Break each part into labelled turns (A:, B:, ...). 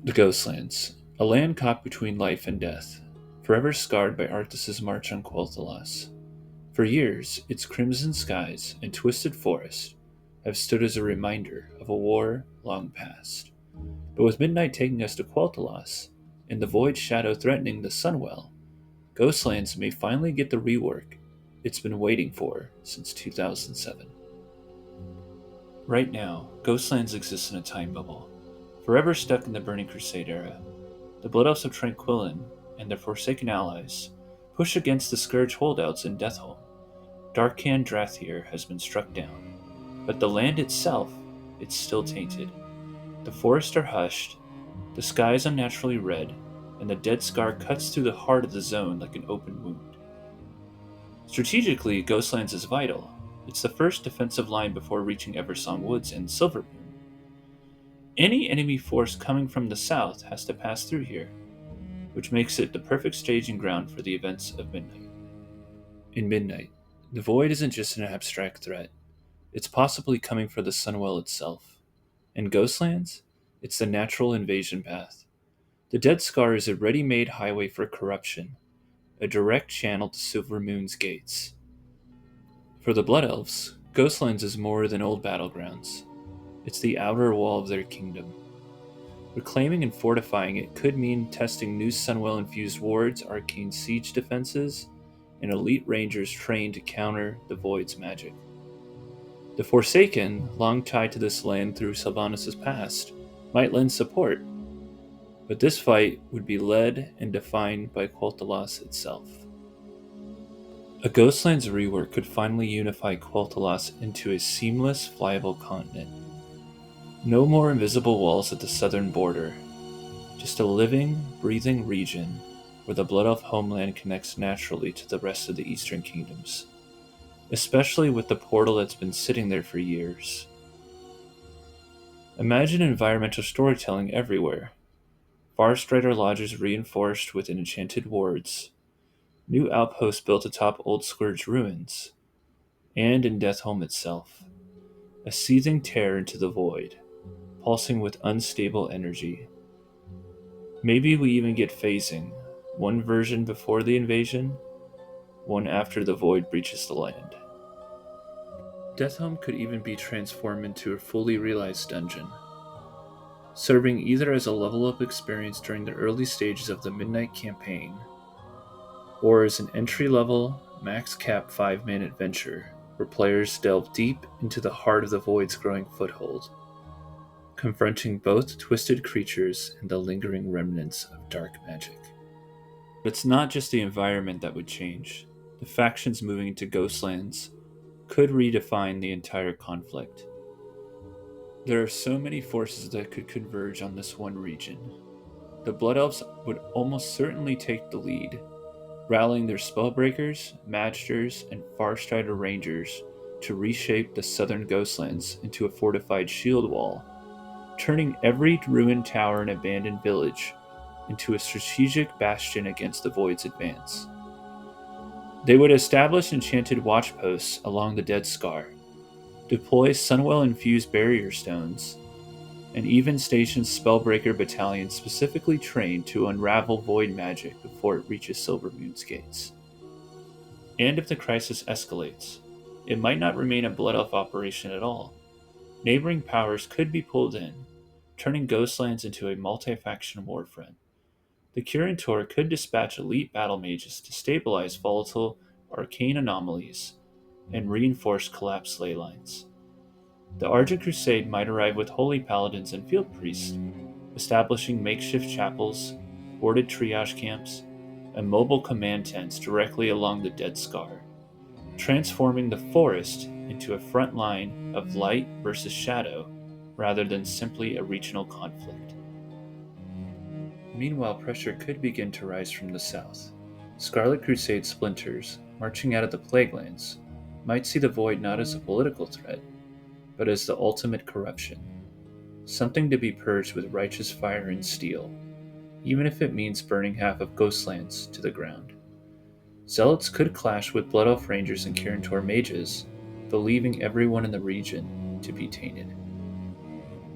A: The Ghostlands, a land caught between life and death, forever scarred by Arthas' march on Quel'Thalas. For years, its crimson skies and twisted forests have stood as a reminder of a war long past. But with midnight taking us to Quel'Thalas, and the void shadow threatening the Sunwell, Ghostlands may finally get the rework it's been waiting for since 2007. Right now, Ghostlands exists in a time bubble, forever stuck in the Burning Crusade era. The Blood Elves of Tranquillin and their Forsaken allies push against the Scourge holdouts in Deatholme. Darkhan Drathir has been struck down, but the land itself, it's still tainted. The forests are hushed, the sky is unnaturally red, and the dead scar cuts through the heart of the zone like an open wound. Strategically, Ghostlands is vital. It's the first defensive line before reaching Eversong Woods and Silvermoon. Any enemy force coming from the south has to pass through here, which makes it the perfect staging ground for the events of Midnight. In Midnight, the Void isn't just an abstract threat, it's possibly coming for the Sunwell itself. In Ghostlands, it's the natural invasion path. The Dead Scar is a ready-made highway for corruption, a direct channel to Silvermoon's gates. For the Blood Elves, Ghostlands is more than old battlegrounds. It's the outer wall of their kingdom. Reclaiming and fortifying it could mean testing new Sunwell-infused wards, arcane siege defenses, and elite rangers trained to counter the Void's magic. The Forsaken, long tied to this land through Sylvanas' past, might lend support, but this fight would be led and defined by Quel'Thalas itself. A Ghostlands rework could finally unify Quel'Thalas into a seamless, flyable continent. No more invisible walls at the southern border, just a living, breathing region where the Blood Elf homeland connects naturally to the rest of the Eastern Kingdoms, especially with the portal that's been sitting there for years. Imagine environmental storytelling everywhere. Farstrider lodges reinforced with enchanted wards, new outposts built atop Old Scourge ruins, and in Deatholme itself, a seething tear into the void, pulsing with unstable energy. Maybe we even get phasing, one version before the invasion, one after the void breaches the land. Deatholme could even be transformed into a fully realized dungeon, serving either as a level-up experience during the early stages of the Midnight campaign, or as an entry-level, max-cap 5-man adventure where players delve deep into the heart of the Void's growing foothold, confronting both twisted creatures and the lingering remnants of dark magic. But it's not just the environment that would change. The factions moving into Ghostlands could redefine the entire conflict. There are so many forces that could converge on this one region. The Blood Elves would almost certainly take the lead, rallying their Spellbreakers, Magisters, and Farstrider Rangers to reshape the southern Ghostlands into a fortified shield wall, turning every ruined tower and abandoned village into a strategic bastion against the Void's advance. They would establish enchanted watchposts along the Dead Scar, deploy Sunwell-infused barrier stones, and even station Spellbreaker battalions specifically trained to unravel Void magic before it reaches Silvermoon's gates. And if the crisis escalates, it might not remain a Blood Elf operation at all. Neighboring powers could be pulled in, turning Ghostlands into a multi-faction warfront. The Kirin Tor could dispatch elite battle mages to stabilize volatile, arcane anomalies and reinforce collapsed ley lines. The Argent Crusade might arrive with holy paladins and field priests, establishing makeshift chapels, boarded triage camps, and mobile command tents directly along the Dead Scar, transforming the forest into a front line of light versus shadow rather than simply a regional conflict. Meanwhile, pressure could begin to rise from the south. Scarlet Crusade splinters, marching out of the Plaguelands, might see the Void not as a political threat, but as the ultimate corruption, something to be purged with righteous fire and steel, even if it means burning half of Ghostlands to the ground. Zealots could clash with Blood Elf Rangers and Kirin Tor mages, believing everyone in the region to be tainted.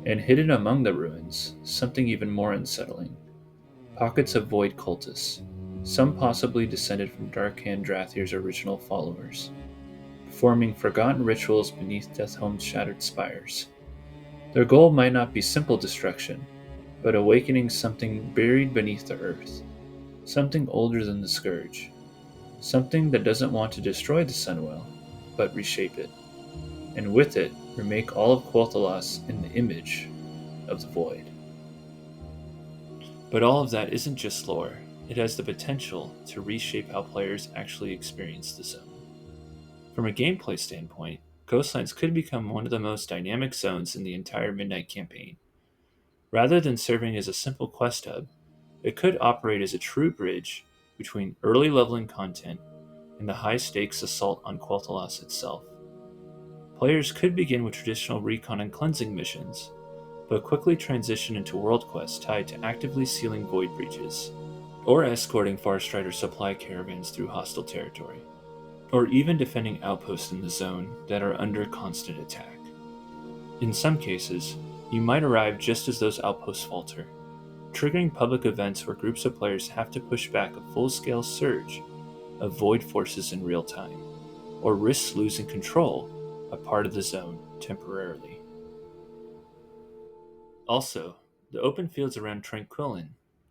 A: And hidden among the ruins, something even more unsettling: pockets of void cultists, some possibly descended from Darkhand Drathir's original followers, performing forgotten rituals beneath Deatholme's shattered spires. Their goal might not be simple destruction, but awakening something buried beneath the earth, something older than the Scourge, something that doesn't want to destroy the Sunwell, but reshape it, and with it, remake all of Quel'Thalas in the image of the Void. But all of that isn't just lore, it has the potential to reshape how players actually experience the zone. From a gameplay standpoint, Ghostlands could become one of the most dynamic zones in the entire Midnight campaign. Rather than serving as a simple quest hub, it could operate as a true bridge between early leveling content and the high stakes assault on Quel'Thalas itself. Players could begin with traditional recon and cleansing missions, but quickly transition into world quests tied to actively sealing void breaches, or escorting Farstrider supply caravans through hostile territory, or even defending outposts in the zone that are under constant attack. In some cases, you might arrive just as those outposts falter, triggering public events where groups of players have to push back a full-scale surge of void forces in real time, or risk losing control a part of the zone temporarily. Also, the open fields around Tranquillin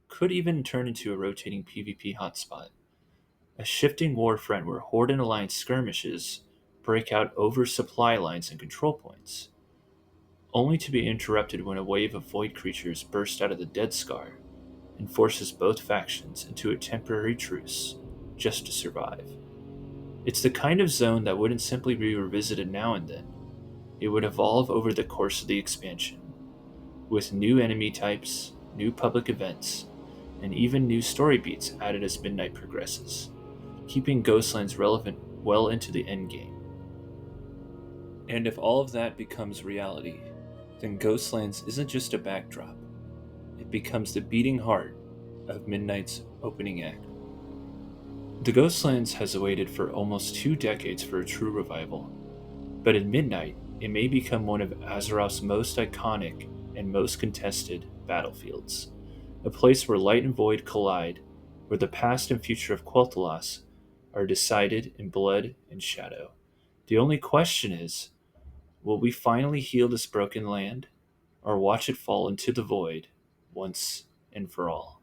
A: could even turn into a rotating PvP hotspot, a shifting war front where Horde and Alliance skirmishes break out over supply lines and control points, only to be interrupted when a wave of void creatures bursts out of the Dead Scar and forces both factions into a temporary truce just to survive. It's the kind of zone that wouldn't simply be revisited now and then, it would evolve over the course of the expansion, with new enemy types, new public events, and even new story beats added as Midnight progresses, keeping Ghostlands relevant well into the endgame. And if all of that becomes reality, then Ghostlands isn't just a backdrop, it becomes the beating heart of Midnight's opening act. The Ghostlands has waited for almost 2 decades for a true revival, but in Midnight, it may become one of Azeroth's most iconic and most contested battlefields, a place where light and void collide, where the past and future of Quel'Thalas are decided in blood and shadow. The only question is, will we finally heal this broken land, or watch it fall into the void once and for all?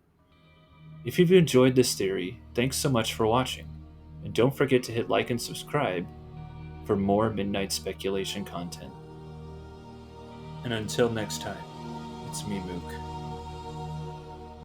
A: If you've enjoyed this theory, thanks so much for watching, and don't forget to hit like and subscribe for more Midnight speculation content. And until next time, it's me, Mook.